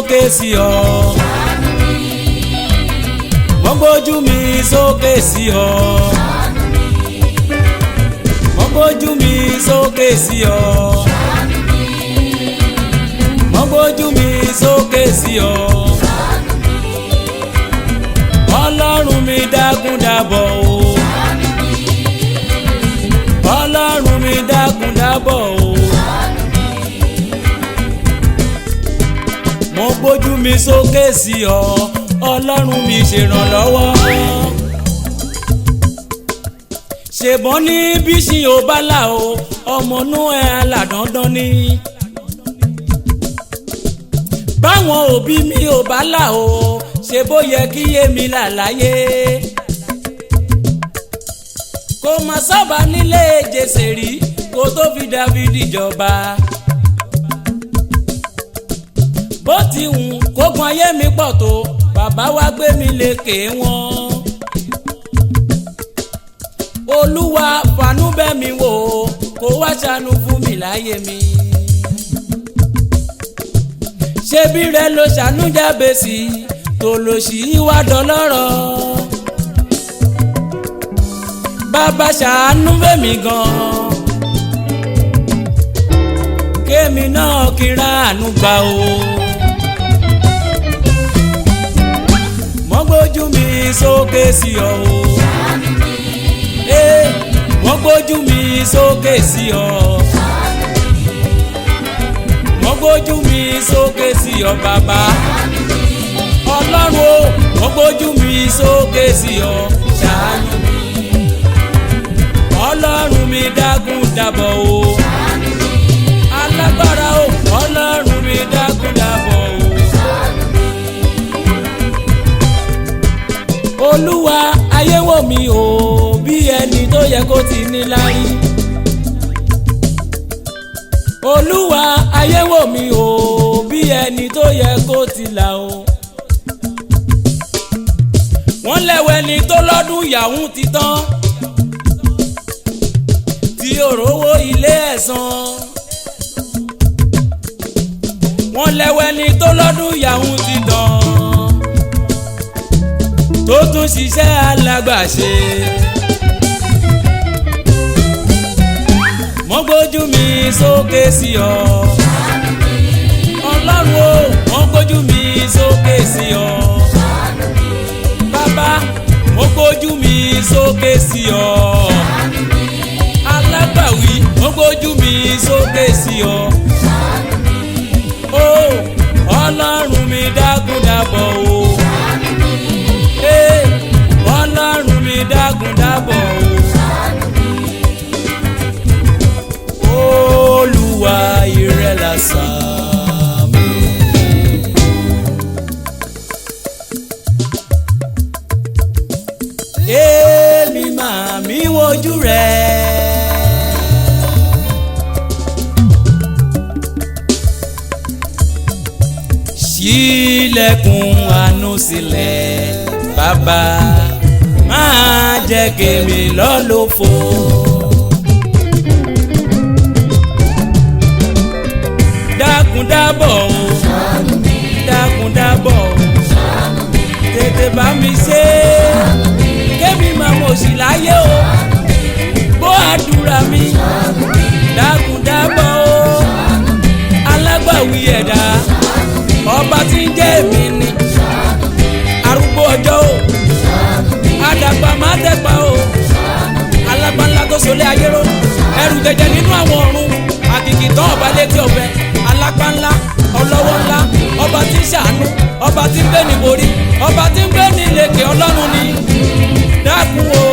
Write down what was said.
sókè sí ọ. Mo gbójú mi sókè sí ọ. Mo gbójú mi sókè sí ọ. Mo gbójú mi sókè sí ọ. Ọlọ́run mi dákun dábọ̀ o. Ọlọ́run mi dákun dábọ̀ o. Mo gbójú mi sókè sí ọ. Ọlọ́run mi ṣèrànlọ́wọ́. Ṣèbọn ní bíṣì ò bá là o, ọmọ inú ẹ̀ aládàndán ni. Báwọn òbí mi ò bá là o, ṣe bó yẹ kí èmi là láyé. Kò mà sábà nílé Jésè rí kó tó fi Dáfídì jọba. Bó ti hùn kógun ayé mi pọ̀ tó, bàbá wa gbé mi lékè wọn. Olúwa fàánú bẹ̀ mí wò kó wá ṣàánú fún mi láyé mi. Ṣebí rẹ ló ṣàánú Jábésì tó lò sí wá dọlọ́rọ̀. Bàbá ṣàánú fẹ́mi gan kémi náà kí n ráàánú gbà o. Mo gbójú mi sókè sí ọ o. Mo gbójú mi sókè sí ọ. Mo gbójú mi sókè sí ọ bàbá. Ọlọ́run o, mo gbójú mi sókè sí ọ. Ṣàánú mi. Ọlọ́run mi dákun dábọ̀ o. Alágbára o, Ọlọ́run mi dákun dábọ̀ o. Olúwa ayé wò mí o bí ẹni tó yẹ kó ti ní lárí. Olúwa ayé wò mí o bí ẹni tó yẹ kó ti là o. Wọ́n lẹ́wẹ̀ ni tó lọ́dún yàhún ti tán tí òrówó ilé ẹ̀san. Wọ́n lẹ́wẹ̀ ni tó lọ́dún yàhún ti tán tó tún ṣiṣẹ́ alágbàṣe. Mo gbójú mi sókè sí ọ. Ọlọ́run o, mo gbójú mi sókè sí ọ. Bàbá, mo gbójú mi sókè sí ọ. Alágbàwí, mo gbójú mi sókè sí ọ. O, Ọlọ́run mi dákun dábọ̀ o. Ọlọ́run mi dákun dábọ̀ o. Olúwa ìrẹ làṣà mi. Èmi máa mi wojú rẹ. Ṣílẹ̀kùn àánú sílẹ̀ bàbá, máa jẹ́ kémi lọ lófo. Dákun dábọ̀ o, dákun dábọ̀ o, tètè bá mi ṣe kémi máa mọ̀ sí láyé o. Gbọ́ àdúrà mi, dákun dábọ̀ o. Alágbàwí ẹ̀dá, ọba tí ń jẹ́ èmi ni. Arúgbó ọjọ́ o, àdàgbà má dẹ́gbà o. Alágbá ńlá tó solé ayé ró, ẹrù jẹjẹ nínú àwọn ọ̀run. Àkìkì tán ọba létí ọbẹ̀. Alágbá ńlá, ọlọ́wọ́ ńlá, ọba tí ń ṣàánú, ọba tí ń gbé ní borí, ọba tí ń gbé ní ìlẹ̀kẹ̀ Ọlọ́run ni. Dákun o.